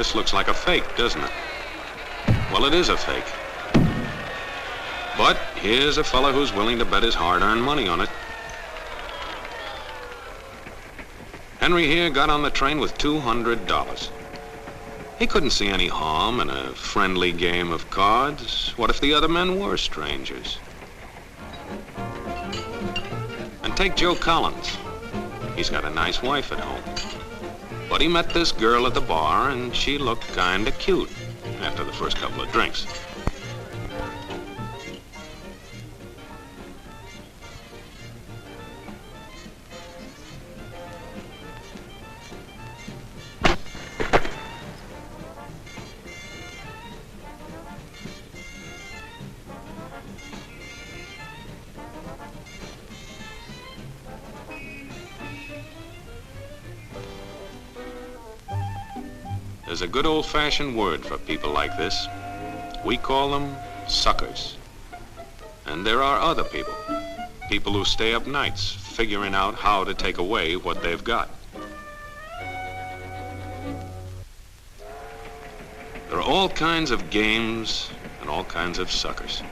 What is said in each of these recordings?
this looks like a fake, doesn't it? Well, it is a fake. But here's a fella who's willing to bet his hard-earned money on it. Henry here got on the train with $200. He couldn't see any harm in a friendly game of cards. What if the other men were strangers? And take Joe Collins. He's got a nice wife at home. But he met this girl at the bar, and she looked kinda cute after the first couple of drinks. There's a good old-fashioned word for people like this. We call them suckers. And there are other people. People who stay up nights figuring out how to take away what they've got. There are all kinds of games and all kinds of suckers.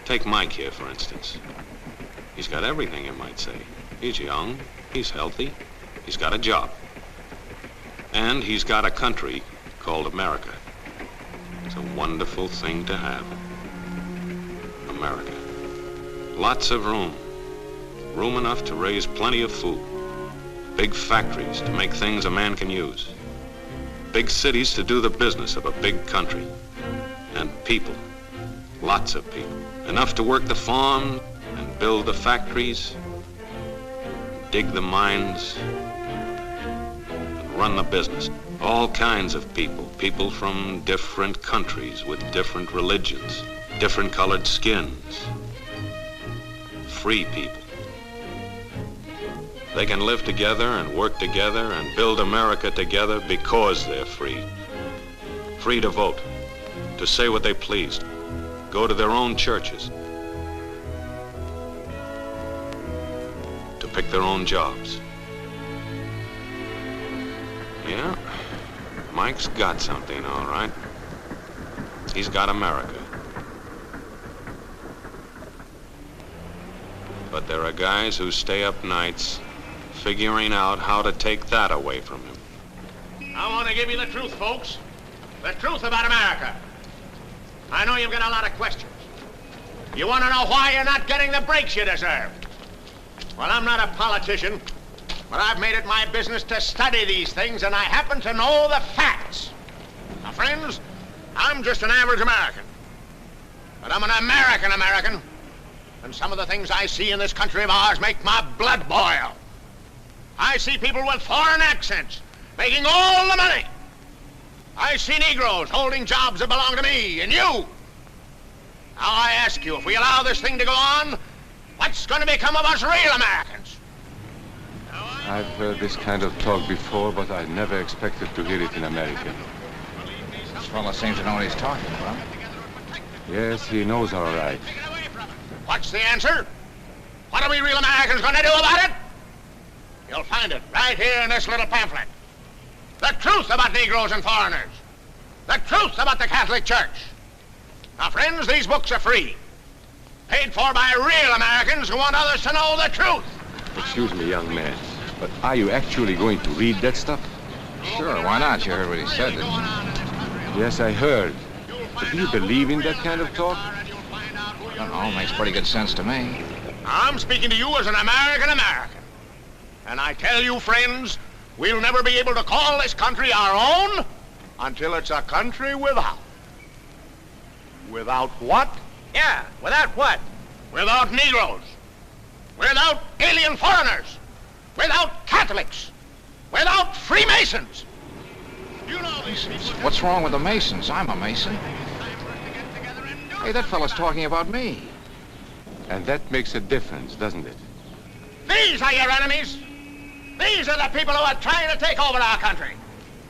Take Mike here, for instance. He's got everything, you might say. He's young, he's healthy, he's got a job. And he's got a country called America. It's a wonderful thing to have. America. Lots of room. Room enough to raise plenty of food. Big factories to make things a man can use. Big cities to do the business of a big country. And people. Lots of people. Enough to work the farm and build the factories, dig the mines, run the business. All kinds of people. People from different countries with different religions, different colored skins. Free people. They can live together and work together and build America together because they're free. Free to vote, to say what they pleased, go to their own churches, to pick their own jobs. Yeah, Mike's got something, all right. He's got America. But there are guys who stay up nights figuring out how to take that away from him. I want to give you the truth, folks. The truth about America. I know you've got a lot of questions. You want to know why you're not getting the breaks you deserve. Well, I'm not a politician. But I've made it my business to study these things, and I happen to know the facts. Now, friends, I'm just an average American. But I'm an American, and some of the things I see in this country of ours make my blood boil. I see people with foreign accents making all the money. I see Negroes holding jobs that belong to me and you. Now, I ask you, if we allow this thing to go on, what's going to become of us real Americans? I've heard this kind of talk before, but I never expected to hear it in America. This fellow seems to know what he's talking about. Yes, he knows all right. What's the answer? What are we real Americans going to do about it? You'll find it right here in this little pamphlet. The truth about Negroes and foreigners. The truth about the Catholic Church. Now, friends, these books are free. Paid for by real Americans who want others to know the truth. Excuse me, young man, but are you actually going to read that stuff? Sure, why not? You heard what he said, didn't you? Yes, I heard. But do you believe in that kind of talk? I don't know, makes pretty good sense to me. I'm speaking to you as an American. And I tell you, friends, we'll never be able to call this country our own until it's a country without. Without what? Yeah, without what? Without Negroes. Without alien foreigners. Without Catholics. Without Freemasons. You know these people. What's wrong with the Masons? I'm a Mason. Hey, that fellow's talking about me. And that makes a difference, doesn't it? These are your enemies. These are the people who are trying to take over our country.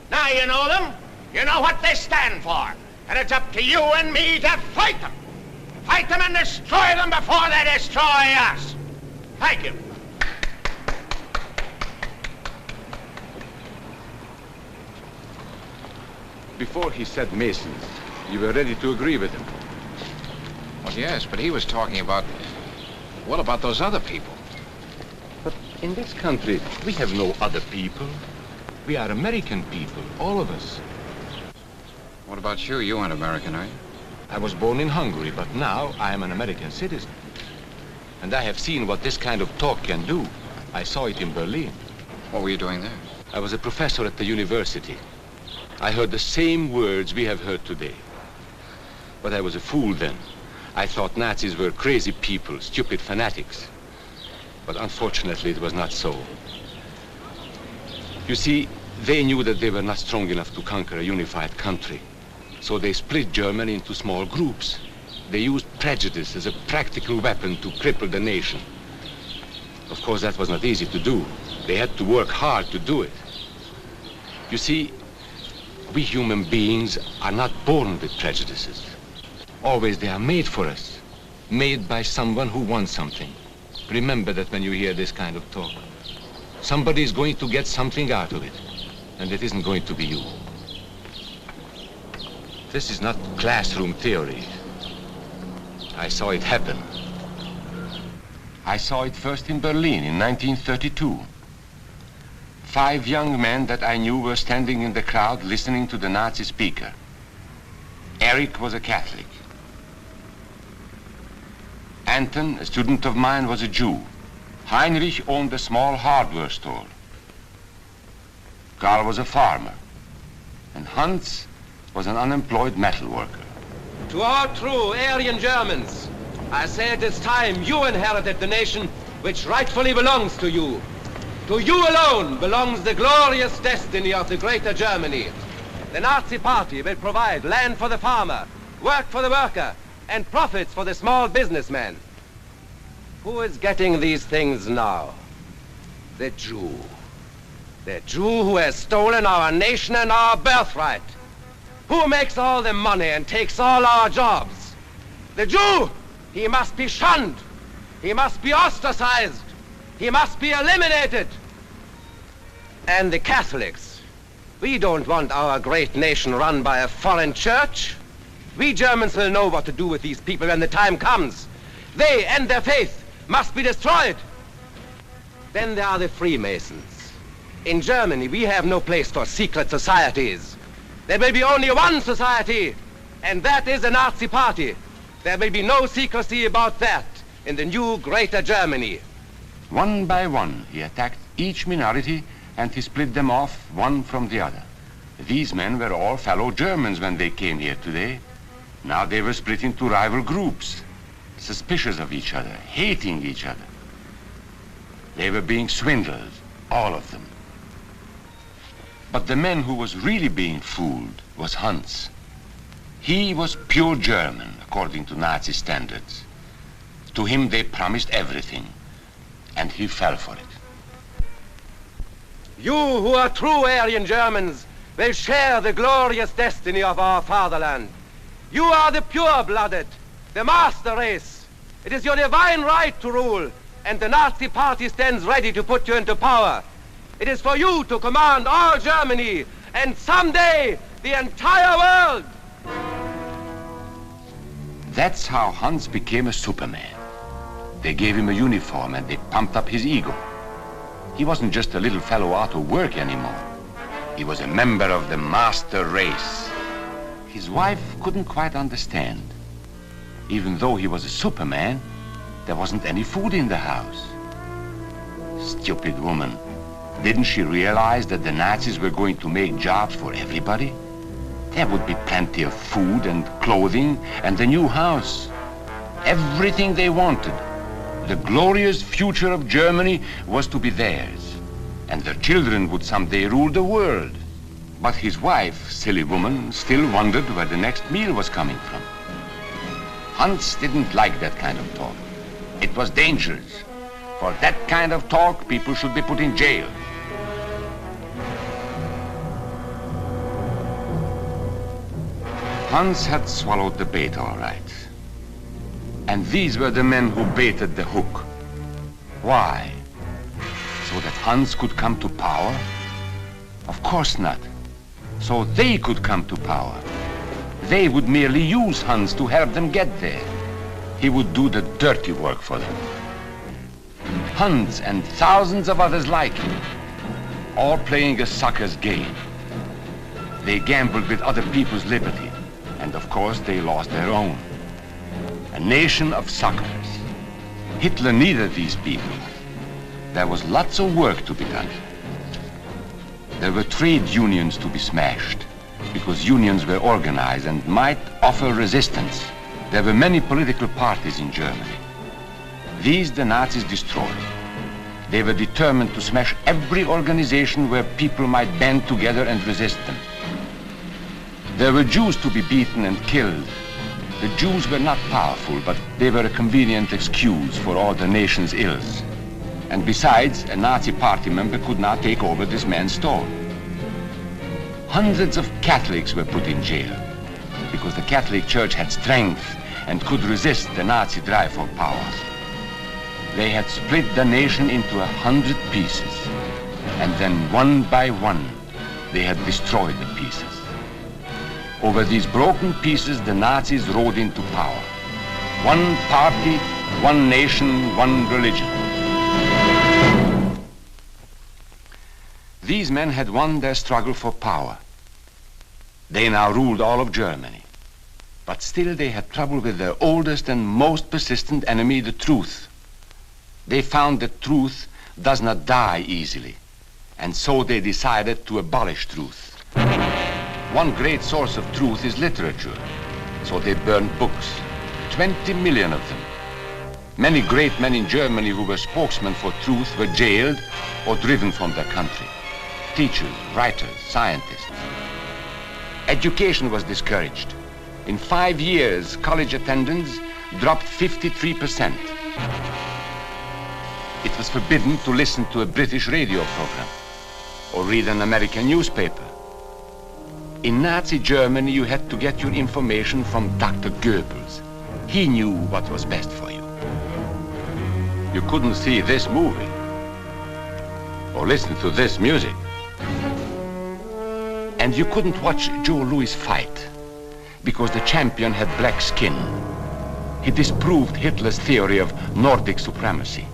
Now you know them. You know what they stand for. And it's up to you and me to fight them. Fight them and destroy them before they destroy us. Thank you. Before he said Masons, you were ready to agree with him. Well, yes, but he was talking about, well, about those other people. But in this country, we have no other people. We are American people, all of us. What about you? You aren't American, are you? I was born in Hungary, but now I am an American citizen. And I have seen what this kind of talk can do. I saw it in Berlin. What were you doing there? I was a professor at the university. I heard the same words we have heard today. But I was a fool then. I thought Nazis were crazy people, stupid fanatics. But unfortunately, it was not so. You see, they knew that they were not strong enough to conquer a unified country. So they split Germany into small groups. They used prejudice as a practical weapon to cripple the nation. Of course, that was not easy to do. They had to work hard to do it. You see, we human beings are not born with prejudices. Always they are made for us, made by someone who wants something. Remember that when you hear this kind of talk. Somebody is going to get something out of it, and it isn't going to be you. This is not classroom theory. I saw it happen. I saw it first in Berlin in 1932. 5 young men that I knew were standing in the crowd listening to the Nazi speaker. Eric was a Catholic. Anton, a student of mine, was a Jew. Heinrich owned a small hardware store. Karl was a farmer. And Hans was an unemployed metal worker. To all true Aryan Germans, I say it is time you inherited the nation which rightfully belongs to you. To you alone belongs the glorious destiny of the greater Germany. The Nazi Party will provide land for the farmer, work for the worker, and profits for the small businessman. Who is getting these things now? The Jew. The Jew who has stolen our nation and our birthright. Who makes all the money and takes all our jobs? The Jew! He must be shunned. He must be ostracized. He must be eliminated. And the Catholics. We don't want our great nation run by a foreign church. We Germans will know what to do with these people when the time comes. They and their faith must be destroyed. Then there are the Freemasons. In Germany, we have no place for secret societies. There will be only one society, and that is the Nazi Party. There will be no secrecy about that in the new greater Germany. One by one, he attacked each minority and he split them off one from the other. These men were all fellow Germans when they came here today. Now they were split into rival groups, suspicious of each other, hating each other. They were being swindled, all of them. But the man who was really being fooled was Hans. He was pure German, according to Nazi standards. To him they promised everything, and he fell for it. You who are true Aryan Germans will share the glorious destiny of our fatherland. You are the pure-blooded, the master race. It is your divine right to rule, and the Nazi Party stands ready to put you into power. It is for you to command all Germany, and someday the entire world. That's how Hans became a Superman. They gave him a uniform and they pumped up his ego. He wasn't just a little fellow out of work anymore. He was a member of the master race. His wife couldn't quite understand. Even though he was a Superman, there wasn't any food in the house. Stupid woman. Didn't she realize that the Nazis were going to make jobs for everybody? There would be plenty of food and clothing and a new house. Everything they wanted. The glorious future of Germany was to be theirs. And their children would someday rule the world. But his wife, silly woman, still wondered where the next meal was coming from. Hans didn't like that kind of talk. It was dangerous. For that kind of talk, people should be put in jail. Hans had swallowed the bait all right. And these were the men who baited the hook. Why? So that Hans could come to power? Of course not. so they could come to power. They would merely use Hans to help them get there. He would do the dirty work for them. Hans and thousands of others like him, all playing a sucker's game. They gambled with other people's liberty, and of course they lost their own. A nation of suckers. Hitler needed these people. There was lots of work to be done. There were trade unions to be smashed, because unions were organized and might offer resistance. There were many political parties in Germany. These the Nazis destroyed. They were determined to smash every organization where people might band together and resist them. There were Jews to be beaten and killed. The Jews were not powerful, but they were a convenient excuse for all the nation's ills. And besides, a Nazi party member could not take over this man's stall. Hundreds of Catholics were put in jail because the Catholic Church had strength and could resist the Nazi drive for power. They had split the nation into 100 pieces, and then one by one, they had destroyed the pieces. Over these broken pieces, the Nazis rode into power. One party, one nation, one religion. These men had won their struggle for power. They now ruled all of Germany. But still they had trouble with their oldest and most persistent enemy, the truth. They found that truth does not die easily, and so they decided to abolish truth. One great source of truth is literature, so they burned books, 20 million of them. Many great men in Germany who were spokesmen for truth were jailed or driven from their country. Teachers, writers, scientists. Education was discouraged. In 5 years, college attendance dropped 53%. It was forbidden to listen to a British radio program or read an American newspaper. In Nazi Germany, you had to get your information from Dr. Goebbels. He knew what was best for you. You couldn't see this movie or listen to this music. And you couldn't watch Joe Louis fight because the champion had black skin. He disproved Hitler's theory of Nordic supremacy.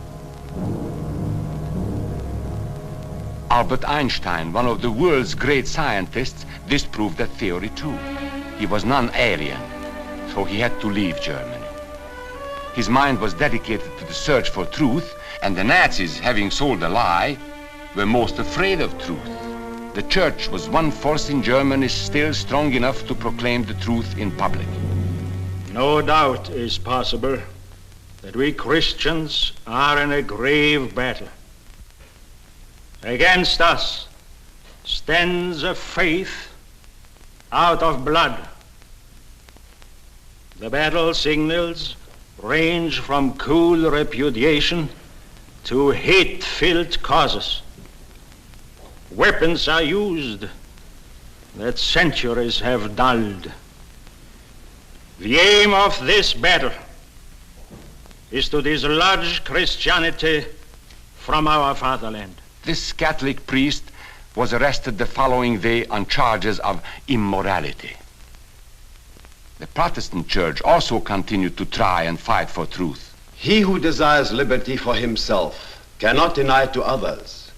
Albert Einstein, one of the world's great scientists, disproved that theory too. He was non-alien, so he had to leave Germany. His mind was dedicated to the search for truth, and the Nazis, having sold a lie, were most afraid of truth. The church was one force in Germany still strong enough to proclaim the truth in public. No doubt is possible that we Christians are in a grave battle. Against us stands a faith out of blood. The battle signals range from cool repudiation to hate-filled causes. Weapons are used that centuries have dulled. The aim of this battle is to dislodge Christianity from our fatherland. This Catholic priest was arrested the following day on charges of immorality. The Protestant church also continued to try and fight for truth. He who desires liberty for himself cannot deny it to others,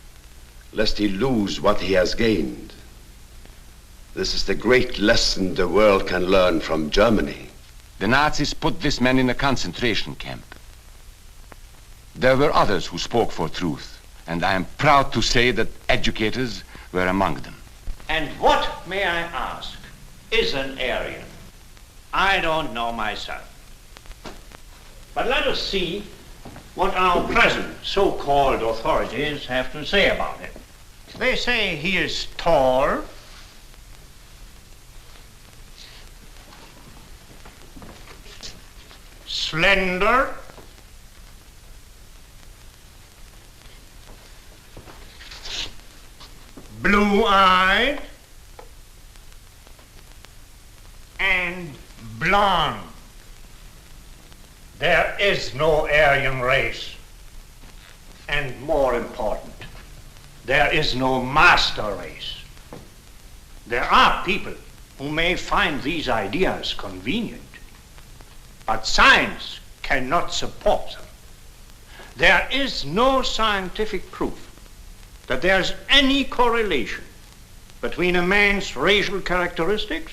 lest he lose what he has gained. This is the great lesson the world can learn from Germany. The Nazis put this man in a concentration camp. There were others who spoke for truth, and I am proud to say that educators were among them. And what, may I ask, is an Aryan? I don't know myself. But let us see what our present so-called authorities have to say about it. They say he is tall, slender, blue-eyed, and blonde. There is no Aryan race. And more important, there is no master race. There are people who may find these ideas convenient, but science cannot support them. There is no scientific proof that there's any correlation between a man's racial characteristics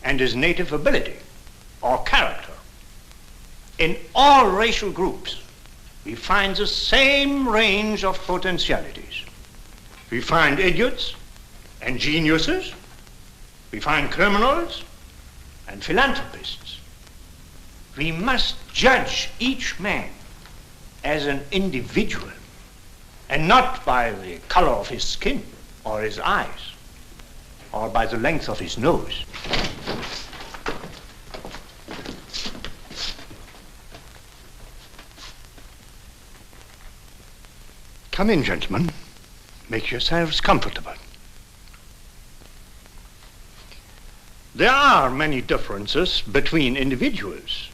and his native ability or character. In all racial groups, we find the same range of potentialities. We find idiots and geniuses. We find criminals and philanthropists. We must judge each man as an individual and not by the color of his skin or his eyes or by the length of his nose. Come in, gentlemen. Make yourselves comfortable. There are many differences between individuals.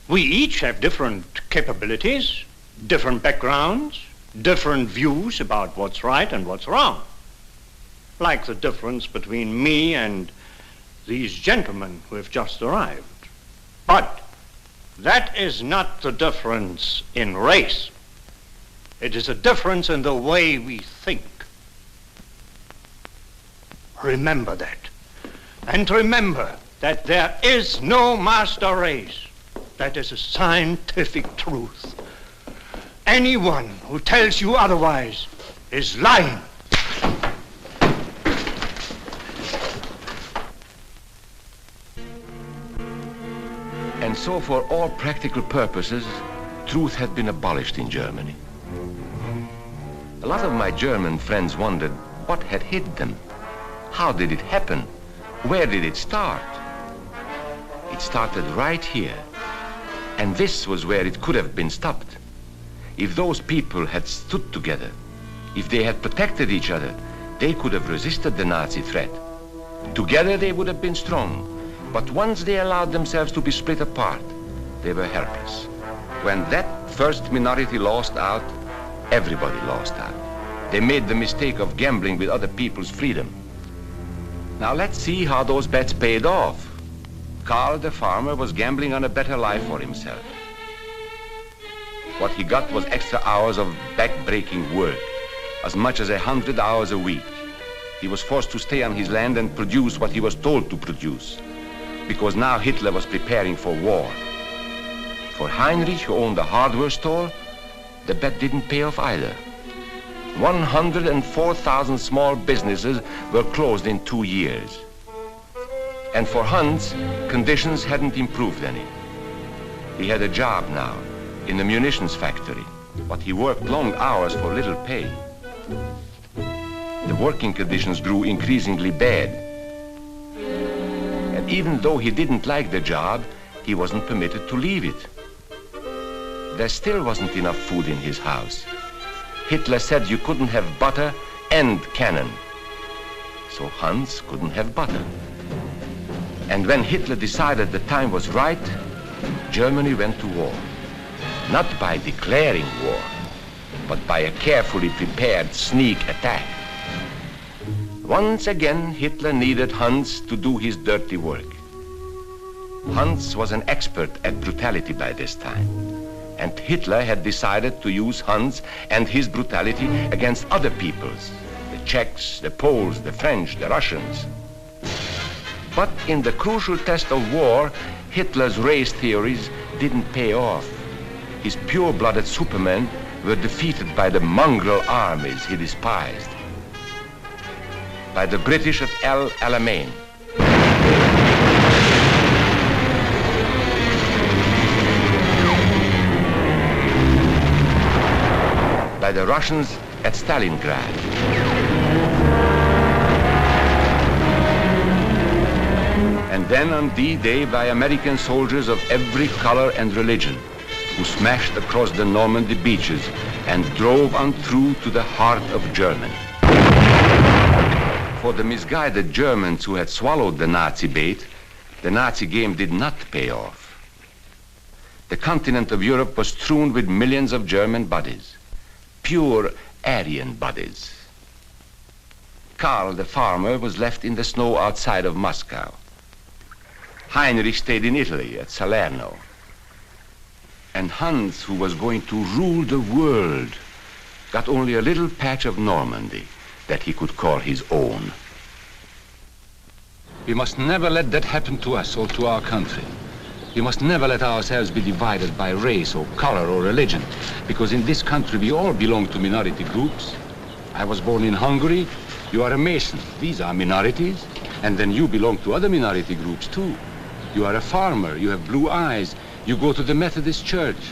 We each have different capabilities, different backgrounds, different views about what's right and what's wrong. Like the difference between me and these gentlemen who have just arrived. But that is not the difference in race. It is a difference in the way we think. Remember that. And remember that there is no master race. That is a scientific truth. Anyone who tells you otherwise is lying. And so for all practical purposes, truth had been abolished in Germany. A lot of my German friends wondered what had hit them. How did it happen? Where did it start? It started right here. And this was where it could have been stopped. If those people had stood together, if they had protected each other, they could have resisted the Nazi threat. Together they would have been strong. But once they allowed themselves to be split apart, they were helpless. When that first minority lost out, everybody lost out. They made the mistake of gambling with other people's freedom. Now let's see how those bets paid off. Karl the farmer was gambling on a better life for himself. What he got was extra hours of back-breaking work, as much as 100 hours a week. He was forced to stay on his land and produce what he was told to produce, because now Hitler was preparing for war. For Heinrich, who owned a hardware store, the bet didn't pay off either. 104,000 small businesses were closed in 2 years. And for Hans, conditions hadn't improved any. He had a job now in the munitions factory, but he worked long hours for little pay. The working conditions grew increasingly bad. And even though he didn't like the job, he wasn't permitted to leave it. There still wasn't enough food in his house. Hitler said you couldn't have butter and cannon. So Hans couldn't have butter. And when Hitler decided the time was right, Germany went to war. Not by declaring war, but by a carefully prepared sneak attack. Once again, Hitler needed Hans to do his dirty work. Hans was an expert at brutality by this time. And Hitler had decided to use Hans and his brutality against other peoples, the Czechs, the Poles, the French, the Russians. But in the crucial test of war, Hitler's race theories didn't pay off. His pure-blooded supermen were defeated by the mongrel armies he despised, by the British at El Alamein. By the Russians at Stalingrad. And then on D-Day by American soldiers of every color and religion who smashed across the Normandy beaches and drove on through to the heart of Germany. For the misguided Germans who had swallowed the Nazi bait, the Nazi game did not pay off. The continent of Europe was strewn with millions of German bodies. Pure Aryan bodies. Karl, the farmer, was left in the snow outside of Moscow. Heinrich stayed in Italy at Salerno. And Hans, who was going to rule the world, got only a little patch of Normandy that he could call his own. We must never let that happen to us or to our country. We must never let ourselves be divided by race or color or religion, because in this country we all belong to minority groups. I was born in Hungary. You are a Mason. These are minorities. And then you belong to other minority groups too. You are a farmer. You have blue eyes. You go to the Methodist Church.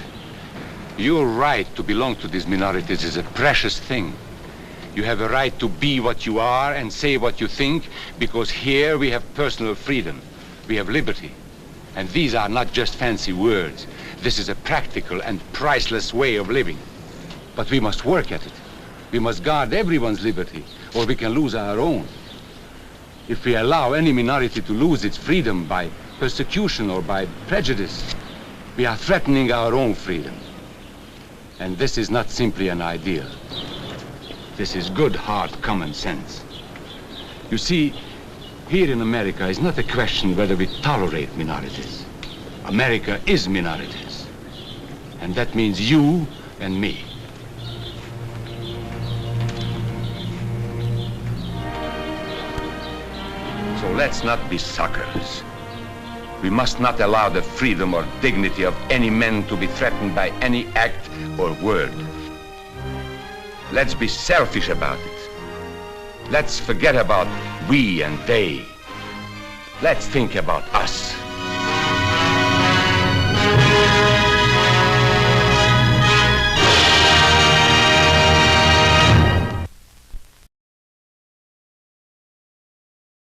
Your right to belong to these minorities is a precious thing. You have a right to be what you are and say what you think, because here we have personal freedom. We have liberty. And these are not just fancy words. This is a practical and priceless way of living. But we must work at it. We must guard everyone's liberty, or we can lose our own. If we allow any minority to lose its freedom by persecution or by prejudice, we are threatening our own freedom. And this is not simply an ideal. This is good, hard common sense. You see, here in America is not a question whether we tolerate minorities. America is minorities. And that means you and me. So let's not be suckers. We must not allow the freedom or dignity of any man to be threatened by any act or word. Let's be selfish about it. Let's forget about we and they. Let's think about us.